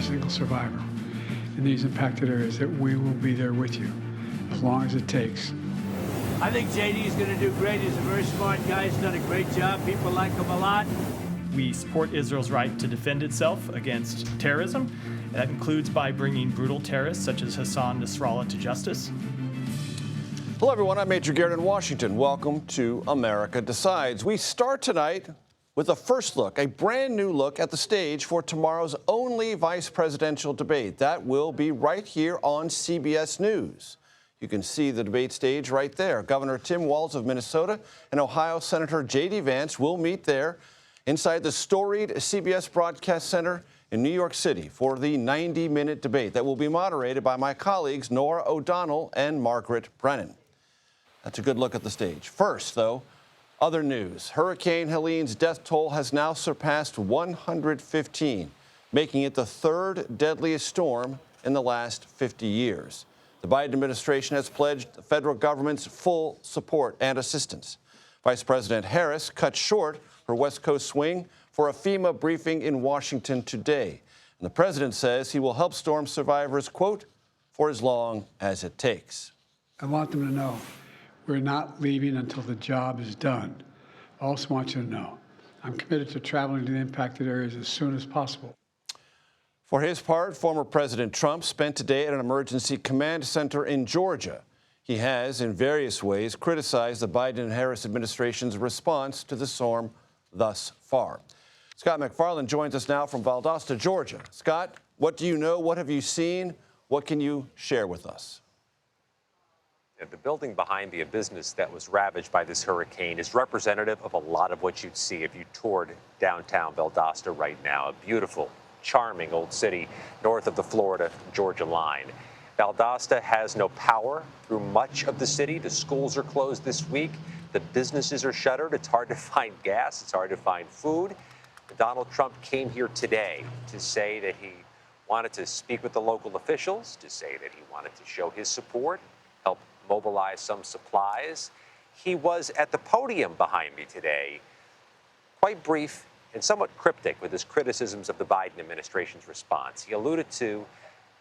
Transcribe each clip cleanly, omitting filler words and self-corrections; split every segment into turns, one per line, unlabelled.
every single survivor in these impacted areas that we will be there with you as long as it takes.
I think JD is going to do great. He's a very smart guy. He's done a great job. People like him a lot.
We support Israel's right to defend itself against terrorism. That includes by bringing brutal terrorists such as Hassan Nasrallah to justice.
Hello, everyone. I'm Major Garrett in Washington. Welcome to America Decides. We start tonight with a first look, a brand new look at the stage for tomorrow's only vice presidential debate. That will be right here on CBS News. You can see the debate stage right there. Governor Tim Walz of Minnesota and Ohio Senator JD Vance will meet there inside the storied CBS Broadcast Center in New York City for the 90-minute debate that will be moderated by my colleagues Norah O'Donnell and Margaret Brennan. That's a good look at the stage. First, though, other news. Hurricane Helene's death toll has now surpassed 115, making it the third deadliest storm in the last 50 years. The Biden administration has pledged the federal government's full support and assistance. Vice President Harris cut short her West Coast swing for a FEMA briefing in Washington today. And the president says he will help storm survivors, quote, for as long as it takes.
I want them to know we're not leaving until the job is done. I also want you to know I'm committed to traveling to the impacted areas as soon as possible.
For his part, former President Trump spent today at an emergency command center in Georgia. He has, in various ways, criticized the Biden and Harris administration's response to the storm thus far. Scott McFarland joins us now from Valdosta, Georgia. Scott, what do you know? What have you seen? What can you share with us?
The building behind me, a business that was ravaged by this hurricane, is representative of a lot of what you'd see if you toured downtown Valdosta right now. A beautiful, charming old city north of the Florida-Georgia line. Valdosta has no power through much of the city. The schools are closed this week. The businesses are shuttered. It's hard to find gas. It's hard to find food. Donald Trump came here today to say that he wanted to speak with the local officials, to say that he wanted to show his support, help mobilize some supplies. He was at the podium behind me today, quite brief and somewhat cryptic with his criticisms of the Biden administration's response. He alluded to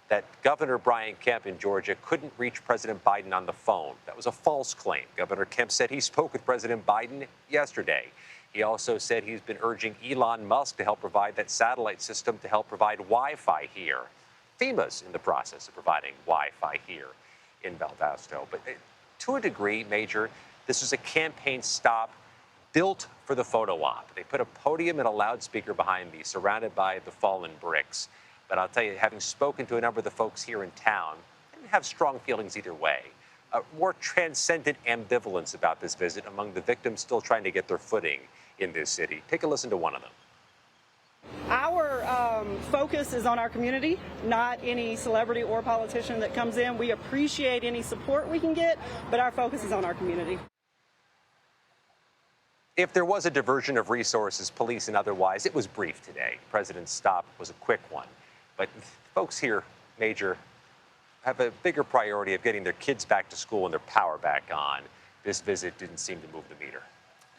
that Governor Brian Kemp in Georgia couldn't reach President Biden on the phone. That was a false claim. Governor Kemp said he spoke with President Biden yesterday. He also said he's been urging Elon Musk to help provide that satellite system to help provide Wi-Fi here. FEMA's in the process of providing Wi-Fi here in Valdosta. But to a degree, Major, this was a campaign stop built for the photo op. They put a podium and a loudspeaker behind me, surrounded by the fallen bricks. But I'll tell you, having spoken to a number of the folks here in town, I didn't have strong feelings either way. More transcendent ambivalence about this visit among the victims still trying to get their footing in this city. Take a listen to one of them.
Our focus is on our community, not any celebrity or politician that comes in. We appreciate any support we can get, but our focus is on our community.
If there was a diversion of resources, police and otherwise, it was brief today. The president's stop was a quick one. But folks here, Major, have a bigger priority of getting their kids back to school and their power back on. This visit didn't seem to move the meter.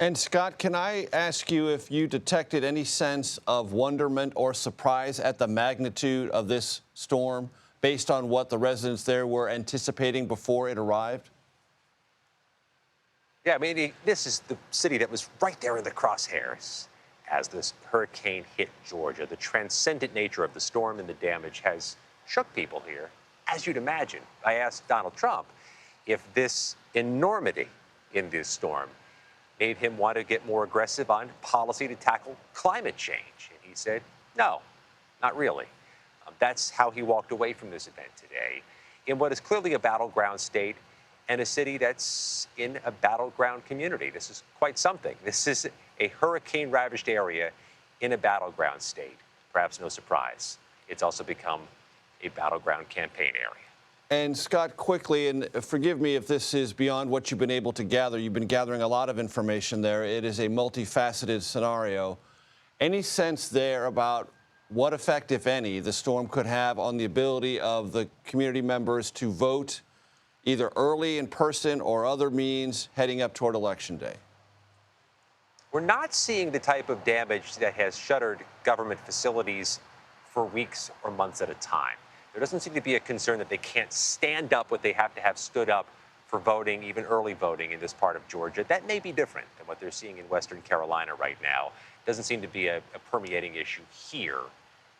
And Scott, can I ask you if you detected any sense of wonderment or surprise at the magnitude of this storm based on what the residents there were anticipating before it arrived?
Yeah, I mean, this is the city that was right there in the crosshairs as this hurricane hit Georgia. The transcendent nature of the storm and the damage has shook people here. As you'd imagine, I asked Donald Trump if this enormity in this storm made him want to get more aggressive on policy to tackle climate change. And he said, no, not really. That's how he walked away from this event today in what is clearly a battleground state and a city that's in a battleground community. This is quite something. This is a hurricane-ravaged area in a battleground state. Perhaps no surprise. It's also become a battleground campaign area.
And Scott, quickly, and forgive me if this is beyond what you've been able to gather. You've been gathering a lot of information there. It is a multifaceted scenario. Any sense there about what effect, if any, the storm could have on the ability of the community members to vote either early in person or other means heading up toward Election Day?
We're not seeing the type of damage that has shuttered government facilities for weeks or months at a time. There doesn't seem to be a concern that they can't stand up what they have to have stood up for voting, even early voting in this part of Georgia. That may be different than what they're seeing in Western Carolina right now. Doesn't seem to be a permeating issue here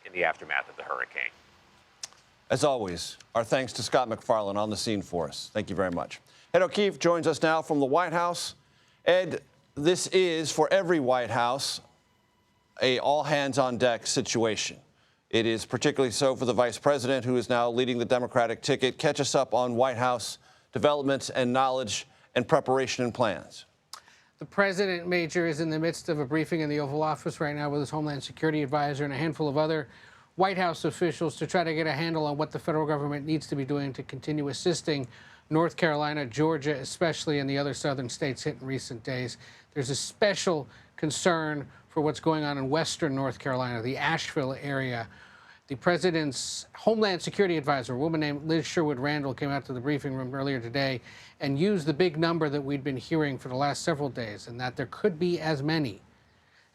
in the aftermath of the hurricane.
As always, our thanks to Scott McFarland on the scene for us. Thank you very much. Ed O'Keefe joins us now from the White House. Ed, this is, for every White House, a all-hands-on-deck situation. It is particularly so for the vice president, who is now leading the Democratic ticket. Catch us up on White House developments and knowledge and preparation and plans.
The president, Major, is in the midst of a briefing in the Oval Office right now with his Homeland Security advisor and a handful of other White House officials to try to get a handle on what the federal government needs to be doing to continue assisting North Carolina, Georgia, especially, and the other southern states hit in recent days. There's a special concern for what's going on in western North Carolina, the Asheville area. The president's Homeland Security advisor, a woman named Liz Sherwood Randall, came out to the briefing room earlier today and used the big number that we'd been hearing for the last several days, and that there could be as many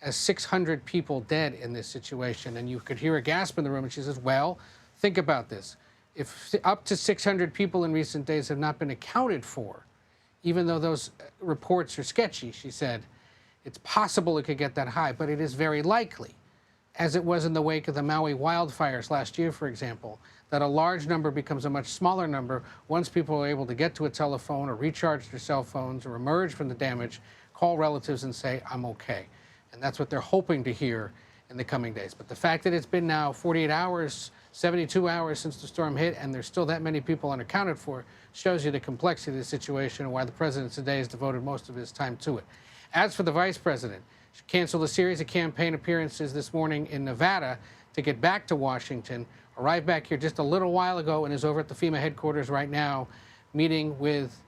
as 600 people dead in this situation. And you could hear a gasp in the room, and she says, well, think about this. If up to 600 people in recent days have not been accounted for, even though those reports are sketchy, she said, it's possible it could get that high, but it is very likely, as it was in the wake of the Maui wildfires last year, for example, that a large number becomes a much smaller number once people are able to get to a telephone or recharge their cell phones or emerge from the damage, call relatives and say, I'm okay. And that's what they're hoping to hear in the coming days. But the fact that it's been now 48 hours, 72 hours since the storm hit, and there's still that many people unaccounted for, shows you the complexity of the situation and why the president today has devoted most of his time to it. As for the vice president, she canceled a series of campaign appearances this morning in Nevada to get back to Washington, arrived back here just a little while ago and is over at the FEMA headquarters right now meeting with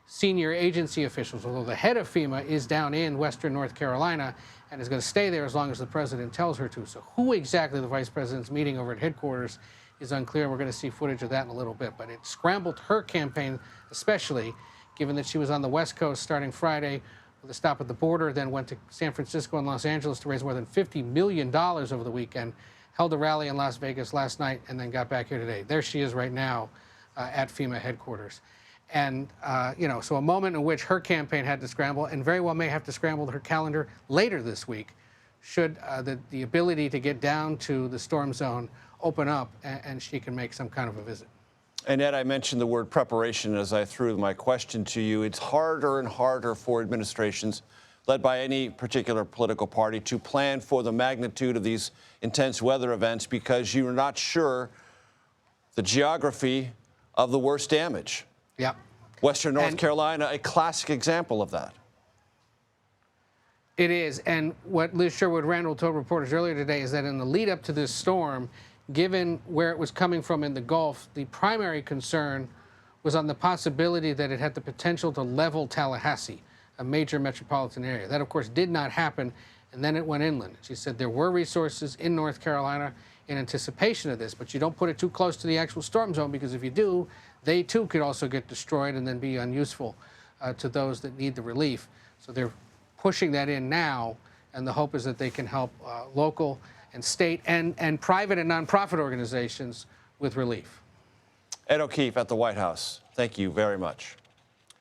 senior agency officials, although the head of FEMA is down in western North Carolina and is going to stay there as long as the president tells her to. So who exactly the vice president's meeting over at headquarters is unclear. We're going to see footage of that in a little bit. But it scrambled her campaign, especially given that she was on the West Coast starting Friday with a stop at the border, then went to San Francisco and Los Angeles to raise more than $50 million over the weekend, held a rally in Las Vegas last night, and then got back here today. There she is right now at FEMA headquarters. And, so a moment in which her campaign had to scramble, and very well may have to scramble her calendar later this week, should the ability to get down to the storm zone open up and she can make some kind of a visit.
And Ed, I mentioned the word preparation as I threw my question to you. It's harder and harder for administrations led by any particular political party to plan for the magnitude of these intense weather events because you're not sure the geography of the worst damage.
Yeah.
Western North Carolina, a classic example of that.
It is. And what Liz Sherwood Randall told reporters earlier today is that in the lead up to this storm, given where it was coming from in the Gulf, the primary concern was on the possibility that it had the potential to level Tallahassee, a major metropolitan area. That, of course, did not happen, and then it went inland. She said there were resources in North Carolina in anticipation of this, but you don't put it too close to the actual storm zone because if you do, they too could also get destroyed and then be unuseful to those that need the relief. So they're pushing that in now, and the hope is that they can help local and state and private and nonprofit organizations with relief.
Ed O'Keefe at the White House, thank you very much.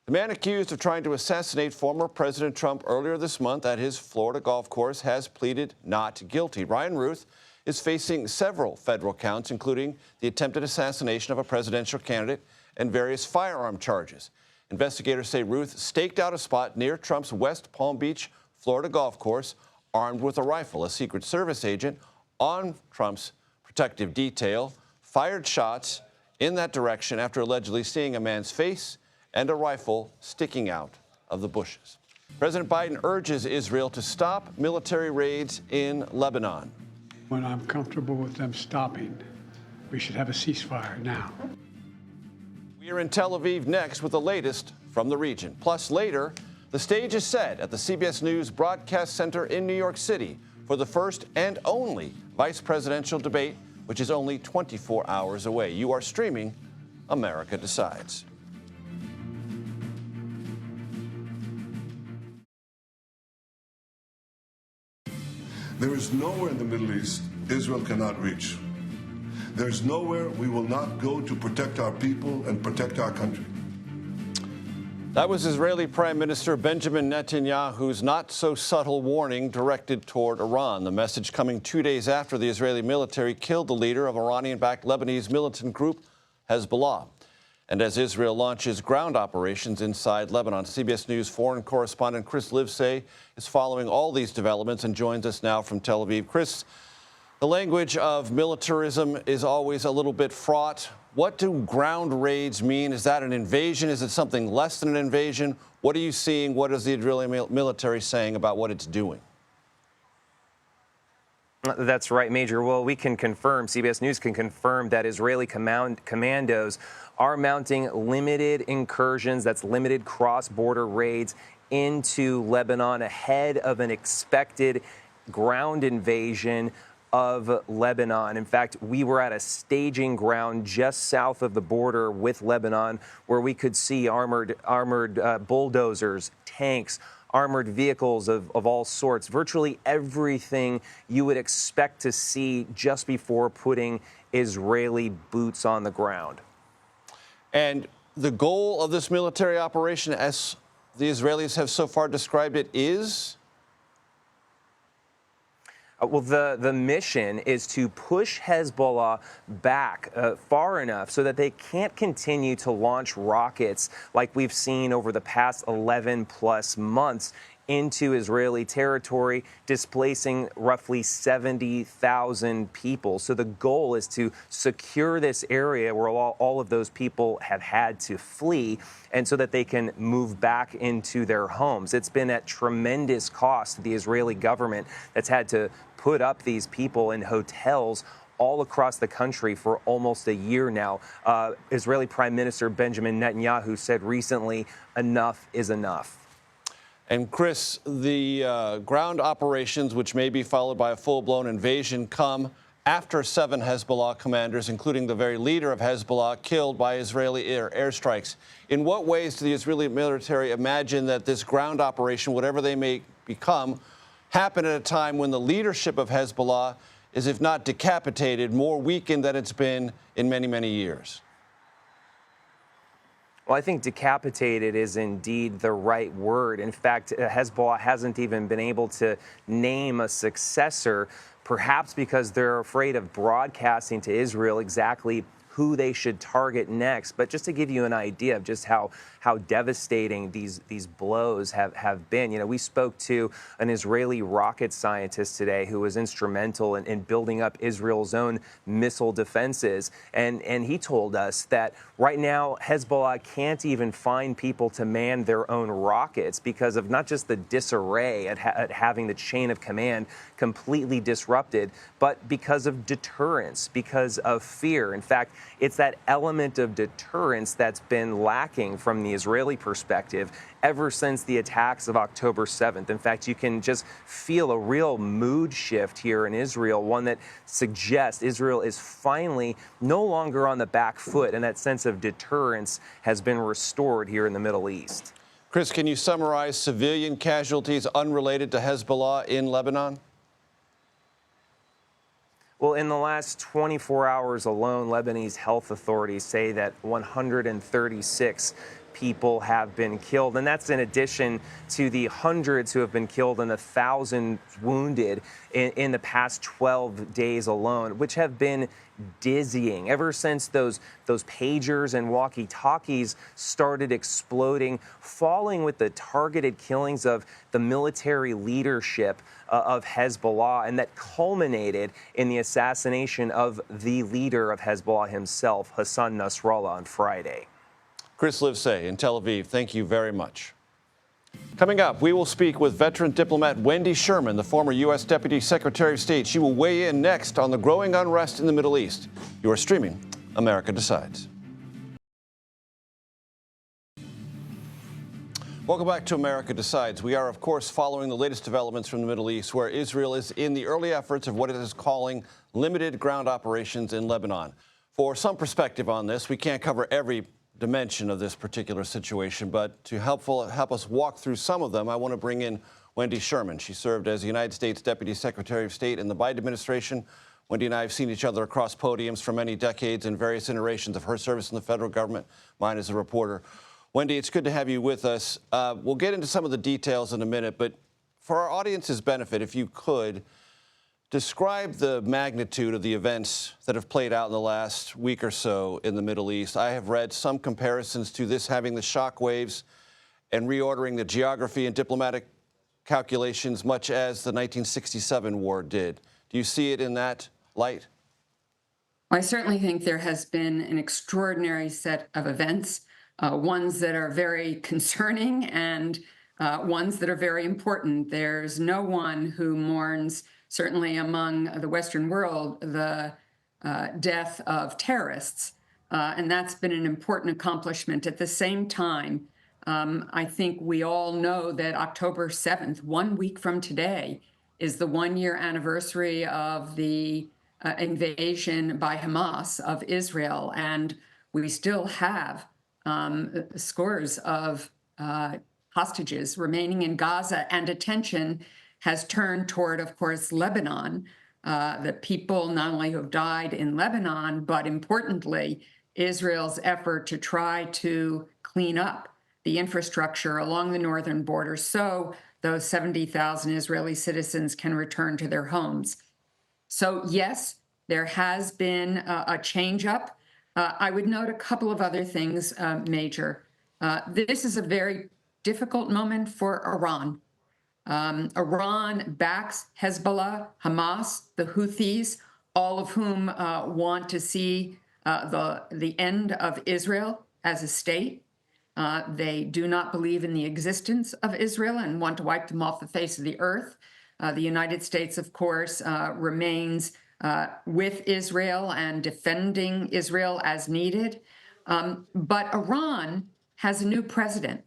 The man accused of trying to assassinate former President Trump earlier this month at his Florida golf course has pleaded not guilty. Ryan Ruth is facing several federal counts, including the attempted assassination of a presidential candidate and various firearm charges. Investigators say Ruth staked out a spot near Trump's West Palm Beach, Florida golf course, armed with a rifle. A Secret Service agent on Trump's protective detail fired shots in that direction after allegedly seeing a man's face and a rifle sticking out of the bushes. President Biden urges Israel to stop military raids in Lebanon.
When I'm comfortable with them stopping, we should have a ceasefire now.
We are in Tel Aviv next with the latest from the region. Plus, later, the stage is set at the CBS News Broadcast Center in New York City for the first and only vice presidential debate, which is only 24 hours away. You are streaming America Decides.
There is nowhere in the Middle East Israel cannot reach. There's nowhere we will not go to protect our people and protect our country.
That was Israeli Prime Minister Benjamin Netanyahu's not-so-subtle warning directed toward Iran. The message coming 2 days after the Israeli military killed the leader of Iranian-backed Lebanese militant group Hezbollah. And as Israel launches ground operations inside Lebanon, CBS News foreign correspondent Chris Livesay is following all these developments and joins us now from Tel Aviv. Chris, the language of militarism is always a little bit fraught. What do ground raids mean? Is that an invasion? Is it something less than an invasion? What are you seeing? What is the Israeli military saying about what it's doing?
That's right, Major. Well, we can confirm, CBS News can confirm that Israeli commandos are mounting limited incursions, that's limited cross-border raids into Lebanon ahead of an expected ground invasion of Lebanon. In fact, we were at a staging ground just south of the border with Lebanon where we could see armored bulldozers, tanks, armored vehicles of all sorts, virtually everything you would expect to see just before putting Israeli boots on the ground. And the goal of this military operation, as the Israelis have so far described it, is? Well, the mission is to push Hezbollah back far enough so that they can't continue to launch rockets like we've seen over the past 11-plus months into Israeli territory, displacing roughly 70,000 people. So the goal is to secure this area where all of those people have had to flee, and so that they can move back into their homes. It's been at tremendous cost to the Israeli government that's had to put up these people in hotels all across the country for almost a year now. Israeli Prime Minister Benjamin Netanyahu said recently, enough is enough. And Chris, the ground operations, which may be followed by a full-blown invasion, come after 7 Hezbollah commanders, including the very leader of Hezbollah, killed by Israeli airstrikes. In what ways do the Israeli military imagine that this ground operation, whatever they may become, happen at a time when the leadership of Hezbollah is, if not decapitated, more weakened than it's been in many, many years? Well, I think decapitated is indeed the right word. In fact, Hezbollah hasn't even been able to name a successor, perhaps because they're afraid of broadcasting to Israel exactly who they should target next. But just to give you an idea of just how devastating these blows have been, you know, we spoke to an Israeli rocket scientist today who was instrumental in building up Israel's own missile defenses. And he told us that right now Hezbollah can't even find people to man their own rockets because of not just the disarray at having the chain of command completely disrupted, but because of deterrence, because of fear. In fact, it's that element of deterrence that's been lacking from the Israeli perspective ever since the attacks of October 7th. In fact, you can just feel a real mood shift here in Israel, one that suggests Israel is finally no longer on the back foot, and that sense of deterrence has been restored here in the Middle East. Chris, can you summarize civilian casualties unrelated to Hezbollah in Lebanon? Well, in the last 24 hours alone, Lebanese health authorities say that 136 people have been killed. And that's in addition to the hundreds who have been killed and 1,000 wounded in the past 12 days alone, which have been dizzying. Ever since those pagers and walkie-talkies started exploding, falling with the targeted killings of the military leadership of Hezbollah, and that culminated in the assassination of the leader of Hezbollah himself, Hassan Nasrallah, on Friday. Chris Livesay in Tel Aviv, thank you very much. Coming up, we will speak with veteran diplomat Wendy Sherman, the former U.S. Deputy Secretary of State. She will weigh in next on the growing unrest in the Middle East. You are streaming America Decides. Welcome back to America Decides. We are, of course, following the latest developments from the Middle East, where Israel is in the early efforts of what it is calling limited ground operations in Lebanon. For some perspective on this, we can't cover every dimension of this particular situation, but to help us walk through some of them, I want to bring in Wendy Sherman. She served as the United States Deputy Secretary of State in the Biden administration
Wendy and I have seen each other across podiums for many decades and various iterations of her service in the federal government, mine as a reporter. Wendy, it's good to have you with us. We'll get into some of the details in a minute, but for our audience's benefit, if you could, describe the magnitude of the events that have played out in the last week or so in the Middle East. I have read some comparisons to this having the shockwaves and reordering the geography and diplomatic calculations much as the 1967 war did. Do you see it in that light?
I certainly think there has been an extraordinary set of events, ones that are very concerning and ones that are very important. There's no one who mourns, certainly among the Western world, the death of terrorists. And that's been an important accomplishment. At the same time, I think we all know that October 7th, 1 week from today, is the one-year anniversary of the invasion by Hamas of Israel. And we still have scores of hostages remaining in Gaza, and attention has turned toward, of course, Lebanon. The people not only who have died in Lebanon, but importantly, Israel's effort to try to clean up the infrastructure along the northern border so those 70,000 Israeli citizens can return to their homes. So yes, there has been a change up. I would note a couple of other things, Major. This is a very difficult moment for Iran. Iran backs Hezbollah, Hamas, the Houthis, all of whom want to see the end of Israel as a state. They do not believe in the existence of Israel and want to wipe them off the face of the earth. The United States, of course, remains with Israel and defending Israel as needed. But Iran has a new president,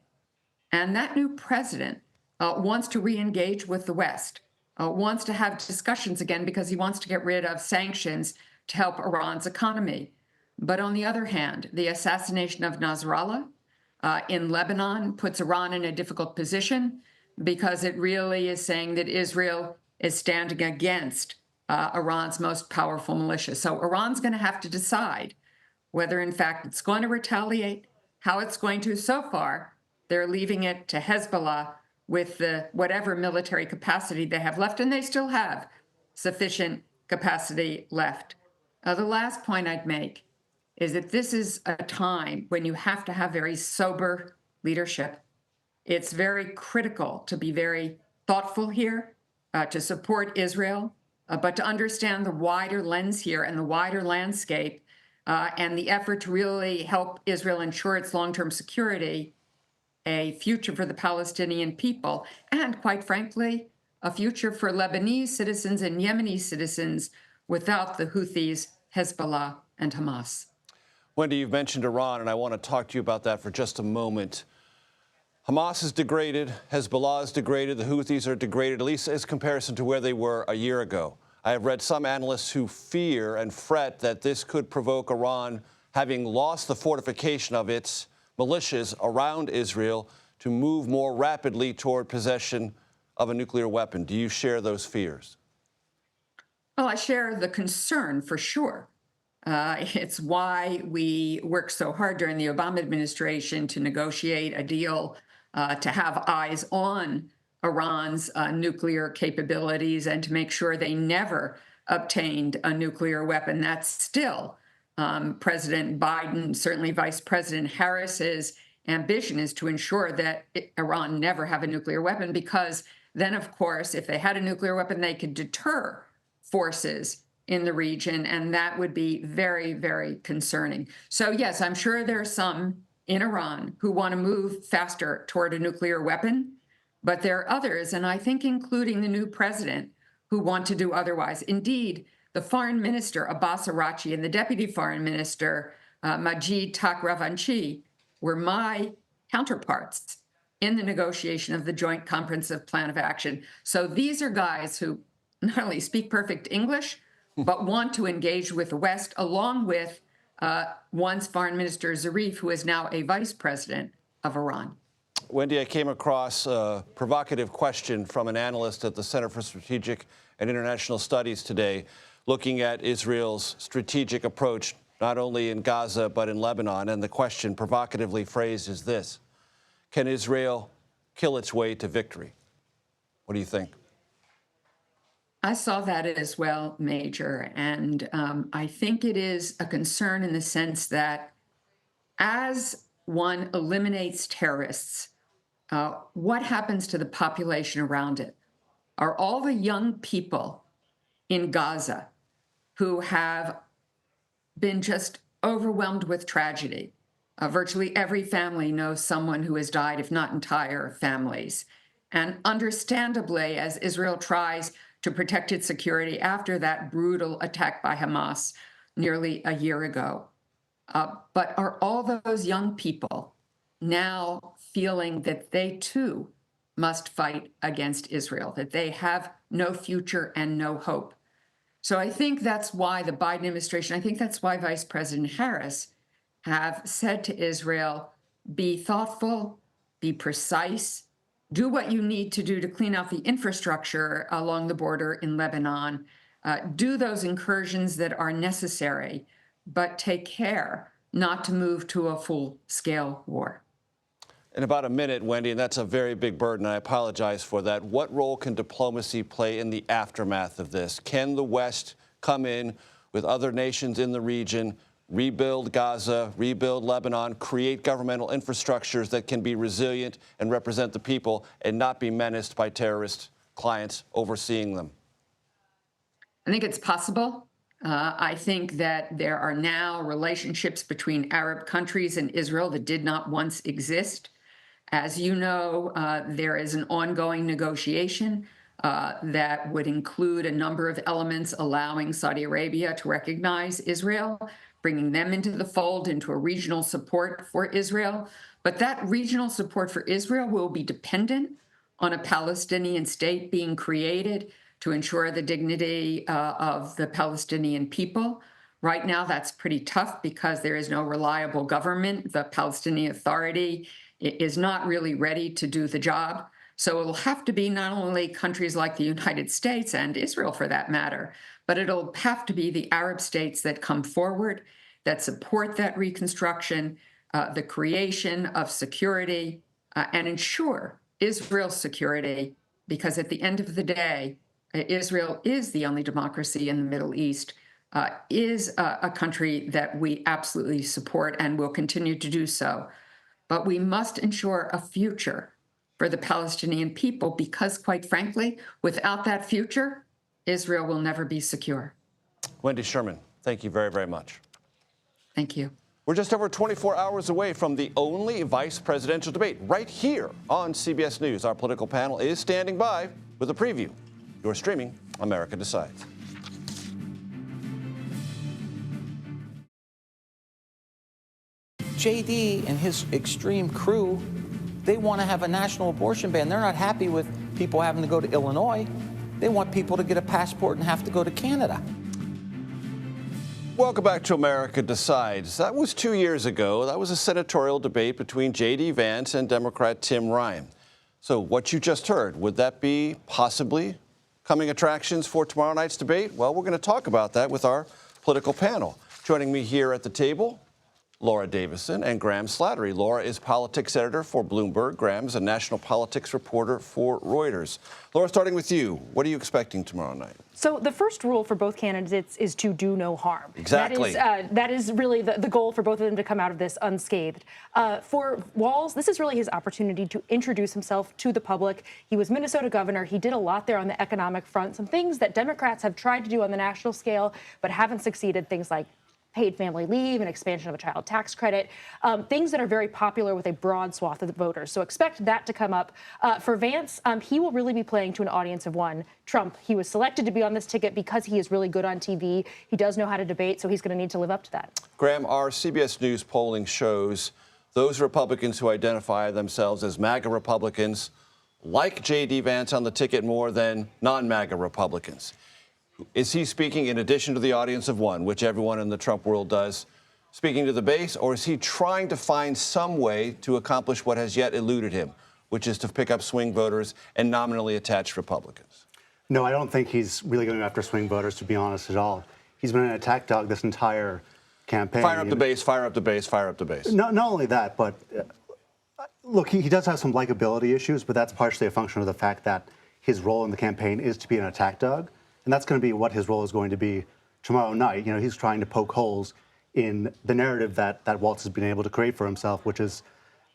and that new president wants to re-engage with the West, wants to have discussions again because he wants to get rid of sanctions to help Iran's economy. But on the other hand, the assassination of Nasrallah in Lebanon puts Iran in a difficult position because it really is saying that Israel is standing against Iran's most powerful militia. So Iran's going to have to decide whether, in fact, it's going to retaliate, how it's going to. So far, they're leaving it to Hezbollah with the whatever military capacity they have left, and they still have sufficient capacity left. The last point I'd make is that this is a time when you have to have very sober leadership. It's very critical to be very thoughtful here, to support Israel, but to understand the wider lens here and the wider landscape and the effort to really help Israel ensure its long-term security, a future for the Palestinian people, and quite frankly, a future for Lebanese citizens and Yemeni citizens without the Houthis, Hezbollah, and Hamas.
Wendy, you've mentioned Iran, and I want to talk to you about that for just a moment. Hamas is degraded, Hezbollah is degraded, the Houthis are degraded, at least as comparison to where they were a year ago. I have read some analysts who fear and fret that this could provoke Iran, having lost the fortification of its militias around Israel, to move more rapidly toward possession of a nuclear weapon. Do you share those fears?
Well, I share the concern for sure. It's why we worked so hard during the Obama administration to negotiate a deal to have eyes on Iran's nuclear capabilities and to make sure they never obtained a nuclear weapon. That's still President Biden, certainly Vice President Harris's ambition, is to ensure that Iran never have a nuclear weapon, because then, of course, if they had a nuclear weapon, they could deter forces in the region, and that would be very, very concerning. So yes, I'm sure there are some in Iran who want to move faster toward a nuclear weapon, but there are others, and I think including the new president, who want to do otherwise. Indeed, the foreign minister, Abbas Araghchi, and the deputy foreign minister, Majid Takhravanchi, were my counterparts in the negotiation of the Joint Comprehensive Plan of Action. So these are guys who not only speak perfect English, but want to engage with the West, along with once Foreign Minister Zarif, who is now a vice president of Iran.
Wendy, I came across a provocative question from an analyst at the Center for Strategic and International Studies today, looking at Israel's strategic approach, not only in Gaza, but in Lebanon. And the question, provocatively phrased, is this: can Israel kill its way to victory? What do you think?
I saw that as well, Major. And I think it is a concern in the sense that as one eliminates terrorists, what happens to the population around it? Are all the young people in Gaza who have been just overwhelmed with tragedy? Virtually every family knows someone who has died, if not entire families. And understandably, as Israel tries to protect its security after that brutal attack by Hamas nearly a year ago. But are all those young people now feeling that they too must fight against Israel, that they have no future and no hope? So I think that's why the Biden administration, I think that's why Vice President Harris have said to Israel, be thoughtful, be precise, do what you need to do to clean out the infrastructure along the border in Lebanon, do those incursions that are necessary, but take care not to move to a full-scale war.
In about a minute, Wendy, and that's a very big burden. I apologize for that. What role can diplomacy play in the aftermath of this? Can the West come in with other nations in the region, rebuild Gaza, rebuild Lebanon, create governmental infrastructures that can be resilient and represent the people and not be menaced by terrorist clients overseeing them?
I think it's possible. I think that there are now relationships between Arab countries and Israel that did not once exist. As you know, there is an ongoing negotiation that would include a number of elements allowing Saudi Arabia to recognize Israel, bringing them into the fold, into a regional support for Israel. But that regional support for Israel will be dependent on a Palestinian state being created to ensure the dignity of the Palestinian people. Right now, that's pretty tough because there is no reliable government. The Palestinian Authority is not really ready to do the job. So it'll have to be not only countries like the United States and Israel, for that matter, but it'll have to be the Arab states that come forward, that support that reconstruction, the creation of security, and ensure Israel's security, because at the end of the day, Israel is the only democracy in the Middle East, is a country that we absolutely support and will continue to do so. But we must ensure a future for the Palestinian people because, quite frankly, without that future, Israel will never be secure.
Wendy Sherman, thank you very, very much.
Thank you.
We're just over 24 hours away from the only vice presidential debate right here on CBS News. Our political panel is standing by with a preview. You're streaming America Decides.
JD and his extreme crew, they want to have a national abortion ban. They're not happy with people having to go to Illinois. They want people to get a passport and have to go to Canada.
Welcome back to America Decides. That was 2 years ago. That was a senatorial debate between JD Vance and Democrat Tim Ryan. So what you just heard, would that be possibly coming attractions for tomorrow night's debate? Well, we're going to talk about that with our political panel. Joining me here at the table, Laura Davison and Graham Slattery. Laura is politics editor for Bloomberg. Graham is a national politics reporter for Reuters. Laura, starting with you, what are you expecting tomorrow night?
So the first rule for both candidates is to do no harm.
Exactly.
That is really the goal for both of them to come out of this unscathed. For Walz, this is really his opportunity to introduce himself to the public. He was Minnesota governor. He did a lot there on the economic front, some things that Democrats have tried to do on the national scale but haven't succeeded, things like paid family leave and expansion of a child tax credit, things that are very popular with a broad swath of the voters. So expect that to come up. For Vance, he will really be playing to an audience of one. Trump, he was selected to be on this ticket because he is really good on TV. He does know how to debate, so he's going to need to live up to that.
Graham, our CBS News polling shows those Republicans who identify themselves as MAGA Republicans like J.D. Vance on the ticket more than non-MAGA Republicans. Is he speaking in addition to the audience of one, which everyone in the Trump world does, speaking to the base, or is he trying to find some way to accomplish what has yet eluded him, which is to pick up swing voters and nominally attached Republicans?
No, I don't think he's really going after swing voters, to be honest, at all. He's been an attack dog this entire campaign.
Fire up the base, fire up the base, fire up the base.
Not only that, but look, he does have some likability issues, but that's partially a function of the fact that his role in the campaign is to be an attack dog. And that's going to be what his role is going to be tomorrow night. You know, he's trying to poke holes in the narrative that Walz has been able to create for himself, which is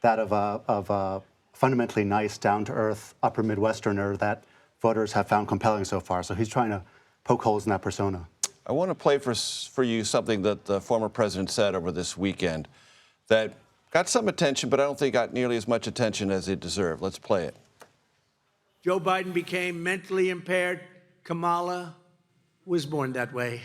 that of a fundamentally nice, down-to-earth, upper Midwesterner that voters have found compelling so far. So he's trying to poke holes in that persona.
I want to play for you something that the former president said over this weekend that got some attention, but I don't think got nearly as much attention as it deserved. Let's play it.
Joe Biden became mentally impaired. Kamala was born that way.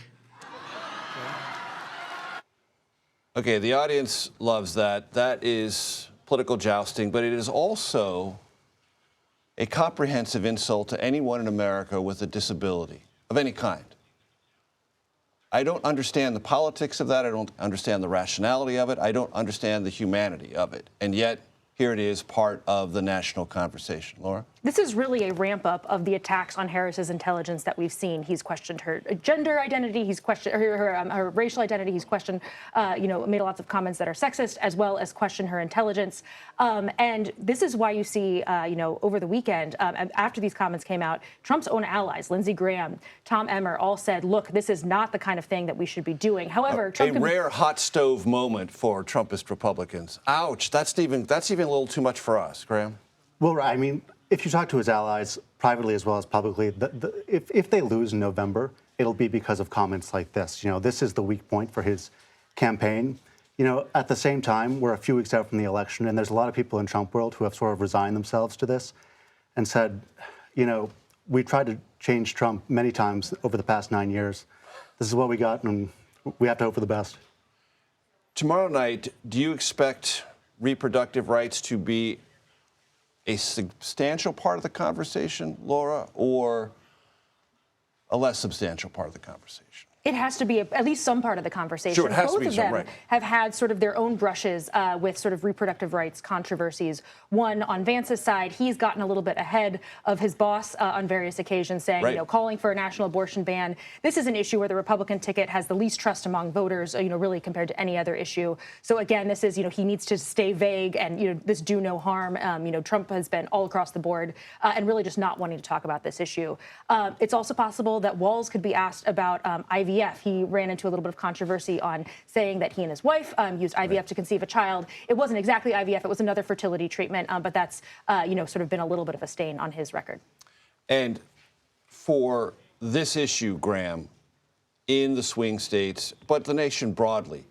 Okay, the audience loves that. That is political jousting, but it is also a comprehensive insult to anyone in America with a disability of any kind. I don't understand the politics of that. I don't understand the rationality of it. I don't understand the humanity of it. And yet, here it is, part of the national conversation. Laura?
This is really a ramp up of the attacks on Harris's intelligence that we've seen. He's questioned her gender identity. He's questioned her racial identity. He's questioned, made lots of comments that are sexist, as well as questioned her intelligence. And this is why you see, over the weekend, after these comments came out, Trump's own allies, Lindsey Graham, Tom Emmer, all said, look, this is not the kind of thing that we should be doing. However, Trump
a rare hot stove moment for Trumpist Republicans. Ouch, that's even a little too much for us, Graham.
Well, I mean, if you talk to his allies privately as well as publicly, if they lose in November, it'll be because of comments like this. You know, this is the weak point for his campaign. You know, at the same time, we're a few weeks out from the election, and there's a lot of people in Trump world who have sort of resigned themselves to this and said, you know, we tried to change Trump many times over the past 9 years. This is what we got, and we have to hope for the best.
Tomorrow night, do you expect reproductive rights to be a substantial part of the conversation, Laura, or a less substantial part of the conversation?
It has to be at least some part of the conversation.
Sure, it has
Both
to be
of
some,
them
right.
have had sort of their own brushes with sort of reproductive rights controversies. One on Vance's side, he's gotten a little bit ahead of his boss on various occasions, saying,
right,
calling for a national abortion ban. This is an issue where the Republican ticket has the least trust among voters, really compared to any other issue. So again, this is, he needs to stay vague and, this do no harm. Trump has been all across the board and really just not wanting to talk about this issue. It's also possible that Walz could be asked about IVF. He ran into a little bit of controversy on saying that he and his wife used IVF to conceive a child. It wasn't exactly IVF. It was another fertility treatment, but that's, sort of been a little bit of a stain on his record.
And for this issue, Graham, in the swing states, but the nation broadly,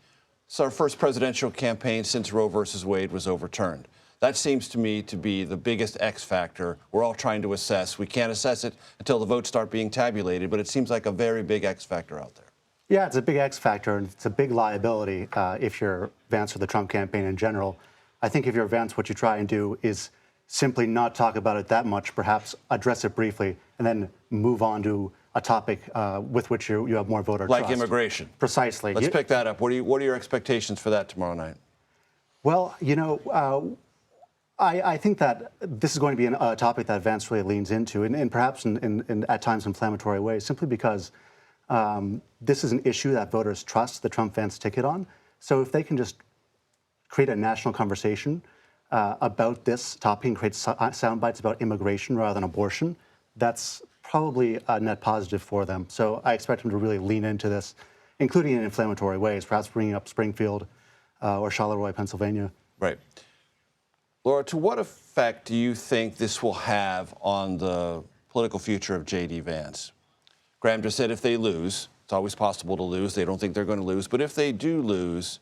it's our first presidential campaign since Roe versus Wade was overturned. That seems to me to be the biggest X factor we're all trying to assess. We can't assess it until the votes start being tabulated, but it seems like a very big X factor out there.
Yeah, it's a big X factor, and it's a big liability if you're Vance or the Trump campaign in general. I think if you're Vance, what you try and do is simply not talk about it that much, perhaps address it briefly, and then move on to a topic with which you have more voter trust.
Like immigration.
Precisely.
Let's pick that up. What are your expectations for that tomorrow night?
Well, I think that this is going to be a topic that Vance really leans into, and perhaps in at times inflammatory ways, simply because this is an issue that voters trust the Trump-Vance ticket on. So if they can just create a national conversation about this topic and create sound bites about immigration rather than abortion, that's probably a net positive for them. So I expect them to really lean into this, including in inflammatory ways, perhaps bringing up Springfield or Charleroi, Pennsylvania.
Right. Laura, to what effect do you think this will have on the political future of JD Vance? Graham just said if they lose, it's always possible to lose. They don't think they're going to lose. But if they do lose,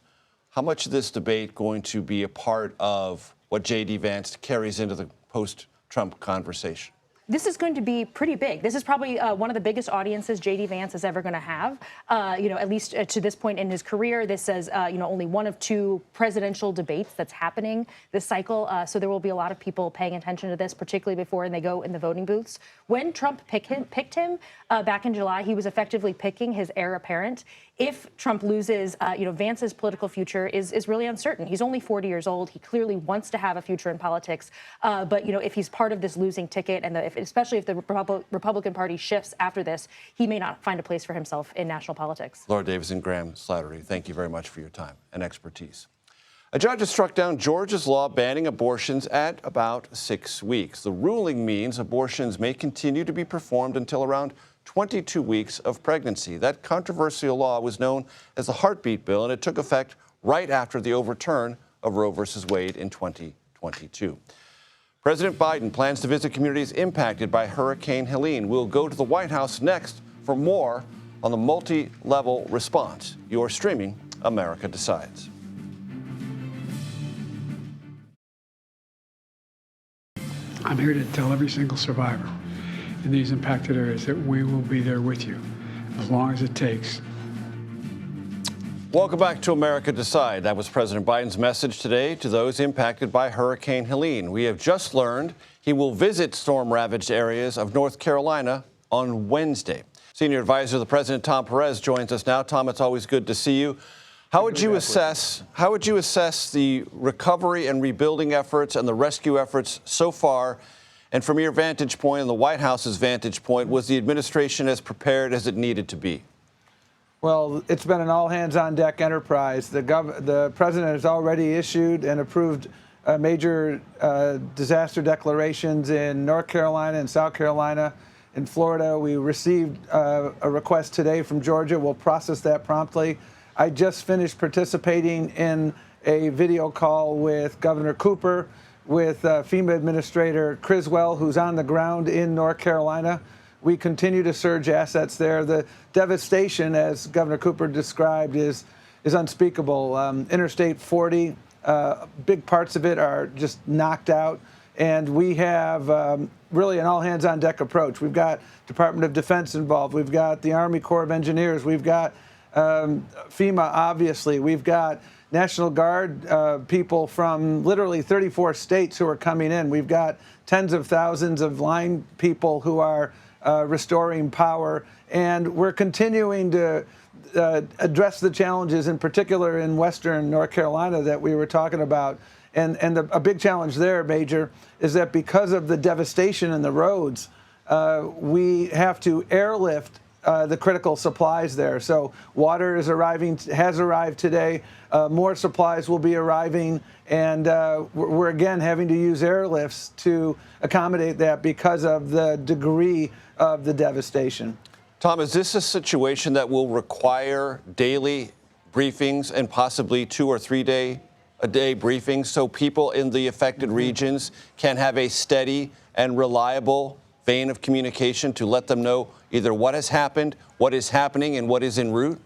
how much of this debate going to be a part of what JD Vance carries into the post-Trump conversation?
This is going to be pretty big. This is probably one of the biggest audiences JD Vance is ever going to have. At least to this point in his career, this is only one of two presidential debates that's happening this cycle. So there will be a lot of people paying attention to this, particularly before they go in the voting booths. When Trump picked him back in July, he was effectively picking his heir apparent. if Trump loses, Vance's political future is really uncertain. He's only 40 years old. He clearly wants to have a future in politics. But if he's part of this losing ticket, and especially if the Republican Party shifts after this, he may not find a place for himself in national politics.
Laura Davis and Graham Slattery, thank you very much for your time and expertise. A judge has struck down Georgia's law banning abortions at about 6 weeks. The ruling means abortions may continue to be performed until around 22 weeks of pregnancy. That controversial law was known as the Heartbeat Bill, and it took effect right after the overturn of Roe v. Wade in 2022. President Biden plans to visit communities impacted by Hurricane Helene. We'll go to the White House next for more on the multi-level response. You're streaming America Decides.
I'm here to tell every single survivor in these impacted areas that we will be there with you as long as it takes.
Welcome back to America Decide. That was President Biden's message today to those impacted by Hurricane Helene. We have just learned he will visit storm-ravaged areas of North Carolina on Wednesday. Senior advisor to the president, Tom Perez, joins us now. Tom, it's always good to see you. How would you assess the recovery and rebuilding efforts and the rescue efforts so far? And from your vantage point and the White House's vantage point, was the administration as prepared as it needed to be?
Well, it's been an all-hands-on-deck enterprise. The president has already issued and approved major disaster declarations in North Carolina and South Carolina. In Florida, we received a request today from Georgia. We'll process that promptly. I just finished participating in a video call with Governor Cooper, with FEMA Administrator Criswell, who's on the ground in North Carolina. We continue to surge assets there. The devastation, as Governor Cooper described, is unspeakable. Interstate 40, big parts of it are just knocked out. And we have really an all-hands-on-deck approach. We've got Department of Defense involved. We've got the Army Corps of Engineers. We've got FEMA, obviously. We've got National Guard people from literally 34 states who are coming in. We've got tens of thousands of line people who are restoring power. And we're continuing to address the challenges, in particular in western North Carolina, that we were talking about. And a big challenge there, Major, is that because of the devastation in the roads, we have to airlift the critical supplies there. So water has arrived today. More supplies will be arriving. And we're again having to use airlifts to accommodate that because of the degree of the devastation.
Tom, is this a situation that will require daily briefings and possibly 2 or 3 day briefings so people in the affected regions can have a steady and reliable vein of communication to let them know either what has happened, what is happening, and what is en route?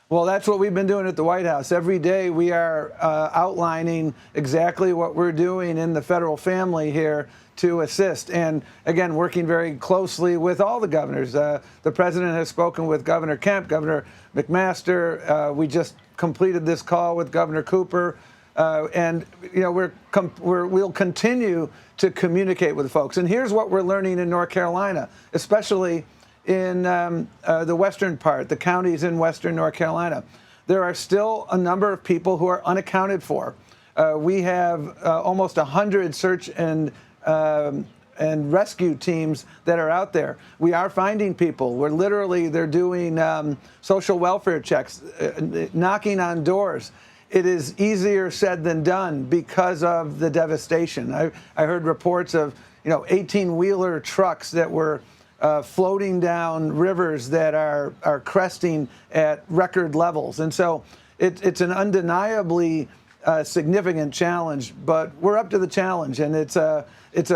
Well, that's what we've been doing at the White House. Every day we are outlining exactly what we're doing in the federal family here to assist. And again, working very closely with all the governors. The president has spoken with Governor Kemp, Governor McMaster. We just completed this call with Governor Cooper. And we'll continue to communicate with folks. And here's what we're learning in North Carolina, especially in the western part, the counties in western North Carolina. There are still a number of people who are unaccounted for. We have almost 100 search and rescue teams that are out there. We are finding people. They're doing social welfare checks, knocking on doors. It is easier said than done because of the devastation. I heard reports of 18-wheeler trucks that were floating down rivers that are cresting at record levels. And so it's an undeniably significant challenge, but we're up to the challenge, and it's a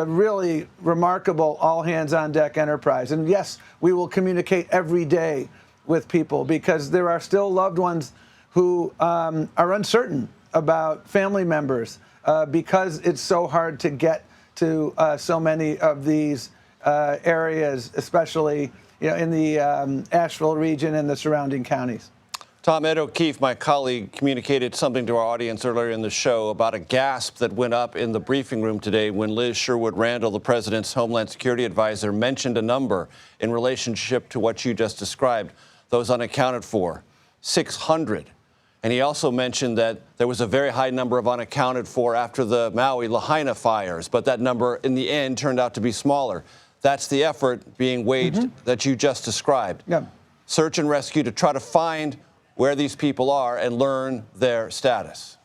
really remarkable all-hands-on-deck enterprise. And yes, we will communicate every day with people because there are still loved ones who are uncertain about family members because it's so hard to get to so many of these areas, especially in the Asheville region and the surrounding counties.
Tom, Ed O'Keefe, my colleague, communicated something to our audience earlier in the show about a gasp that went up in the briefing room today when Liz Sherwood-Randall, the president's Homeland Security advisor, mentioned a number in relationship to what you just described, those unaccounted for. 600. And he also mentioned that there was a very high number of unaccounted for after the Maui Lahaina fires, but that number in the end turned out to be smaller. That's the effort being waged that you just described.
Yeah.
Search and rescue to try to find where these people are and learn their status.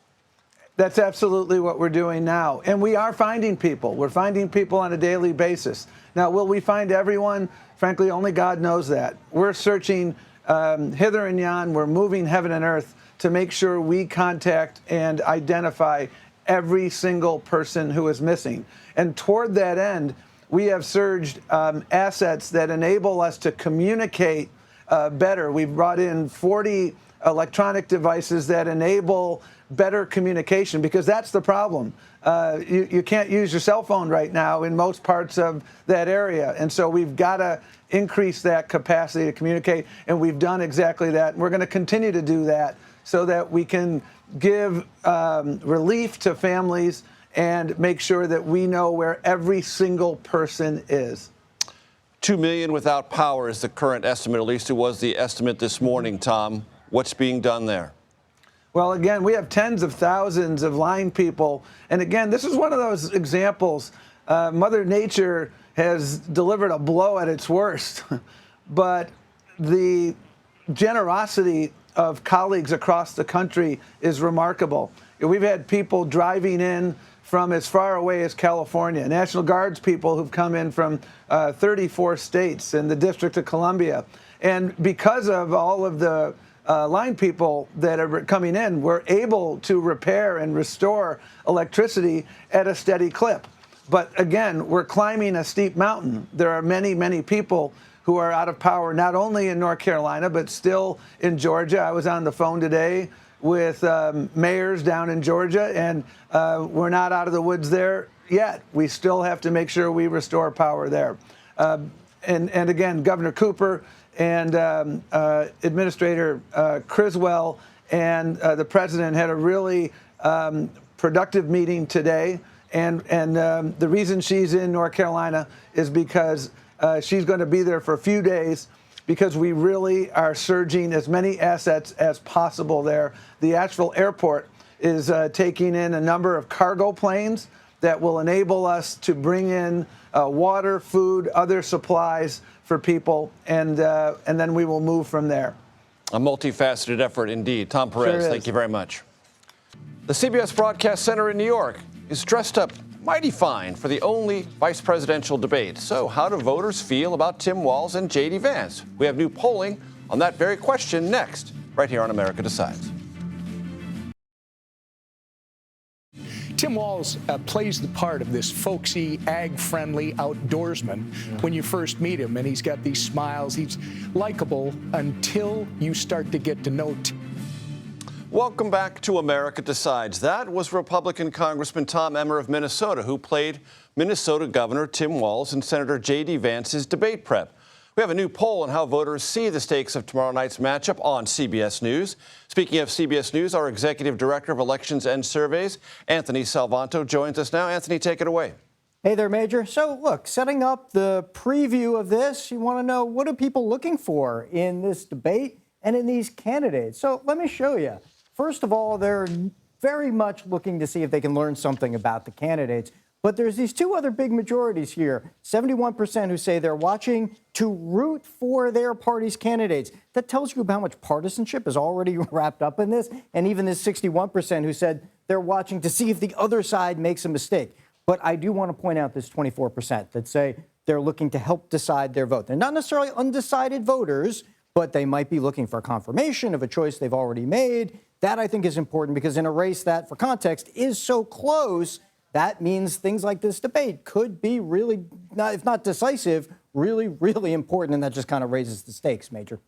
That's absolutely what we're doing now. And we are finding people. We're finding people on a daily basis. Now, will we find everyone? Frankly, only God knows that. We're searching hither and yon. We're moving heaven and earth to make sure we contact and identify every single person who is missing. And toward that end, we have surged assets that enable us to communicate better. We've brought in 40 electronic devices that enable better communication, because that's the problem. You can't use your cell phone right now in most parts of that area. And so we've got to increase that capacity to communicate, and we've done exactly that. We're going to continue to do that so that we can give relief to families and make sure that we know where every single person is.
2 million without power is the current estimate, at least it was the estimate this morning, Tom. What's being done there?
Well, again, we have tens of thousands of line people. And again, this is one of those examples. Mother Nature has delivered a blow at its worst. But the generosity of colleagues across the country is remarkable. We've had people driving in from as far away as California, National Guards people who've come in from 34 states and the District of Columbia. And because of all of the line people that are coming in, we're able to repair and restore electricity at a steady clip. But again, we're climbing a steep mountain. There are many, many people who are out of power, not only in North Carolina, but still in Georgia. I was on the phone today with mayors down in Georgia, and we're not out of the woods there yet. We still have to make sure we restore power there. And again, Governor Cooper and Administrator Criswell and the president had a really productive meeting today. And the reason she's in North Carolina is because she's going to be there for a few days, because we really are surging as many assets as possible there. The Asheville airport is taking in a number of cargo planes that will enable us to bring in water, food, other supplies for people, and then we will move from there.
A multifaceted effort indeed. Tom Perez, thank you very much. The CBS Broadcast Center in New York is dressed up mighty fine for the only vice presidential debate. So how do voters feel about Tim Walz and JD Vance? We have new polling on that very question next, right here on America Decides.
Tim Walz plays the part of this folksy, ag-friendly outdoorsman when you first meet him, and he's got these smiles. He's likable until you start to get to know Tim.
Welcome back to America Decides. That was Republican Congressman Tom Emmer of Minnesota, who played Minnesota Governor Tim Walz and Senator JD Vance's debate prep. We have a new poll on how voters see the stakes of tomorrow night's matchup on CBS News. Speaking of CBS News, our Executive Director of Elections and Surveys, Anthony Salvanto, joins us now. Anthony, take it away.
Hey there, Major. So, look, setting up the preview of this, you want to know, what are people looking for in this debate and in these candidates? So let me show you. First of all, they're very much looking to see if they can learn something about the candidates. But there's these two other big majorities here. 71% who say they're watching to root for their party's candidates. That tells you about how much partisanship is already wrapped up in this. And even this 61% who said they're watching to see if the other side makes a mistake. But I do want to point out this 24% that say they're looking to help decide their vote. They're not necessarily undecided voters, but they might be looking for confirmation of a choice they've already made. That, I think, is important, because in a race that, for context, is so close, that means things like this debate could be really, if not decisive, really, really important, and that just kind of raises the stakes, Major.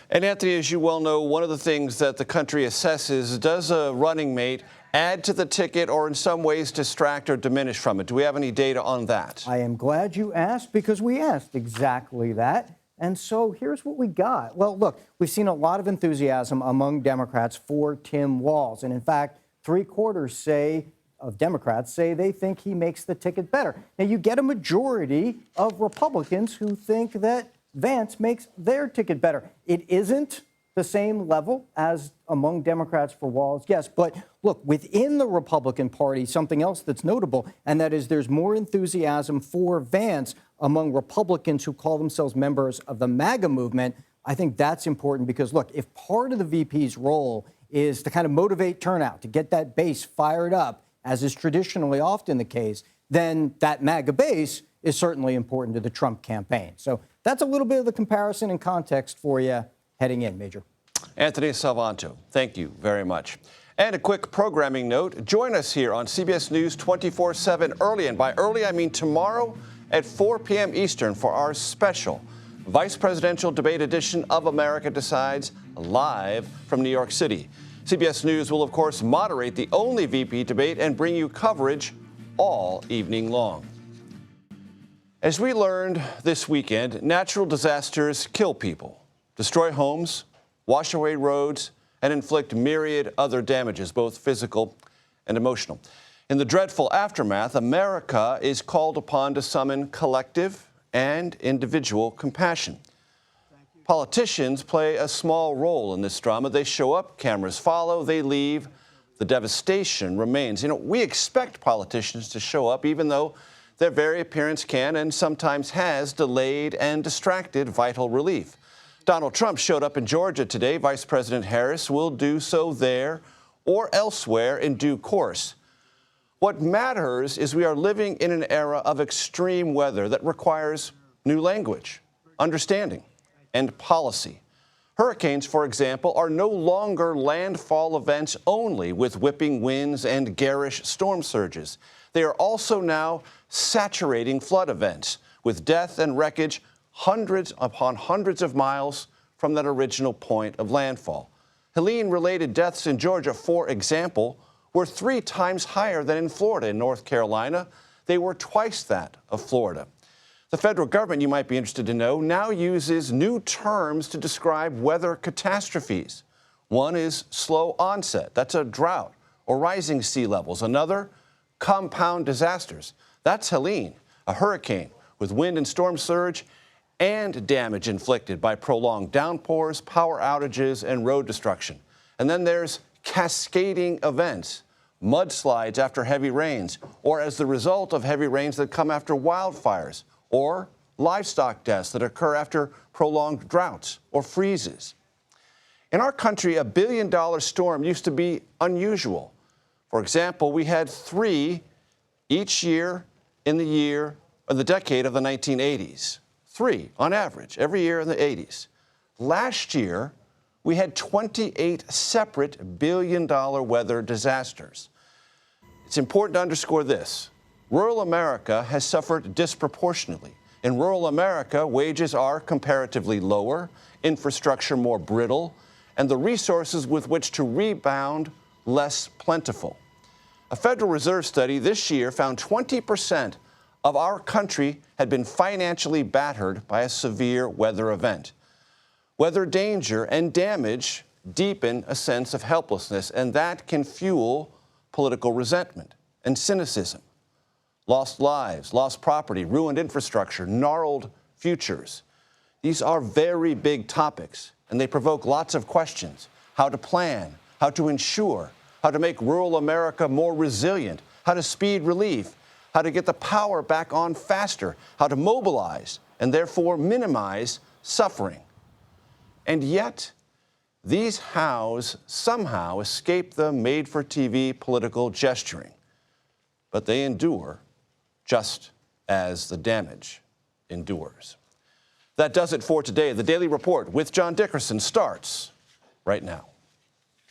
And Anthony, as you well know, one of the things that the country assesses, does a running mate add to the ticket or in some ways distract or diminish from it? Do we have any data on that?
I am glad you asked, because we asked exactly that. And so here's what we got. Well, look, we've seen a lot of enthusiasm among Democrats for Tim Walz. And in fact, 3/4 of Democrats say they think he makes the ticket better. Now, you get a majority of Republicans who think that Vance makes their ticket better. It isn't the same level as among Democrats for Walz, yes. But look, within the Republican Party, something else that's notable, and that is there's more enthusiasm for Vance among Republicans who call themselves members of the MAGA movement. I think that's important because, look, if part of the VP's role is to kind of motivate turnout, to get that base fired up, as is traditionally often the case, then that MAGA base is certainly important to the Trump campaign. So that's a little bit of the comparison and context for you heading in, Major.
Anthony Salvanto, thank you very much. And a quick programming note, join us here on CBS News 24/7 early, and by early I mean tomorrow at 4 p.m. Eastern for our special Vice Presidential Debate edition of America Decides, live from New York City. CBS News will, of course, moderate the only VP debate and bring you coverage all evening long. As we learned this weekend, natural disasters kill people, destroy homes, wash away roads, and inflict myriad other damages, both physical and emotional. In the dreadful aftermath, America is called upon to summon collective and individual compassion. Politicians play a small role in this drama. They show up, cameras follow, they leave. The devastation remains. You know, we expect politicians to show up, even though their very appearance can and sometimes has delayed and distracted vital relief. Donald Trump showed up in Georgia today. Vice President Harris will do so there or elsewhere in due course. What matters is we are living in an era of extreme weather that requires new language, understanding, and policy. Hurricanes, for example, are no longer landfall events only with whipping winds and garish storm surges. They are also now saturating flood events with death and wreckage hundreds upon hundreds of miles from that original point of landfall. Helene-related deaths in Georgia, for example, were 3 times higher than in Florida. In North Carolina, they were twice that of Florida. The federal government, you might be interested to know, now uses new terms to describe weather catastrophes. One is slow onset. That's a drought or rising sea levels. Another, compound disasters. That's Helene, a hurricane with wind and storm surge and damage inflicted by prolonged downpours, power outages, and road destruction. And then there's cascading events, mudslides after heavy rains, or as the result of heavy rains that come after wildfires, or livestock deaths that occur after prolonged droughts or freezes. In our country, $1 billion storm used to be unusual. For example, we had 3 each year in the decade of the 1980s. 3 on average, every year in the 80s. Last year, we had 28 separate billion-dollar weather disasters. It's important to underscore this. Rural America has suffered disproportionately. In rural America, wages are comparatively lower, infrastructure more brittle, and the resources with which to rebound less plentiful. A Federal Reserve study this year found 20% of our country had been financially battered by a severe weather event. Weather danger and damage deepen a sense of helplessness, and that can fuel political resentment and cynicism. Lost lives, lost property, ruined infrastructure, gnarled futures. These are very big topics, and they provoke lots of questions. How to plan, how to ensure, how to make rural America more resilient, how to speed relief, how to get the power back on faster, how to mobilize and therefore minimize suffering. And yet, these hows somehow escape the made-for-TV political gesturing, but they endure just as the damage endures. That does it for today. The Daily Report with John Dickerson starts right now.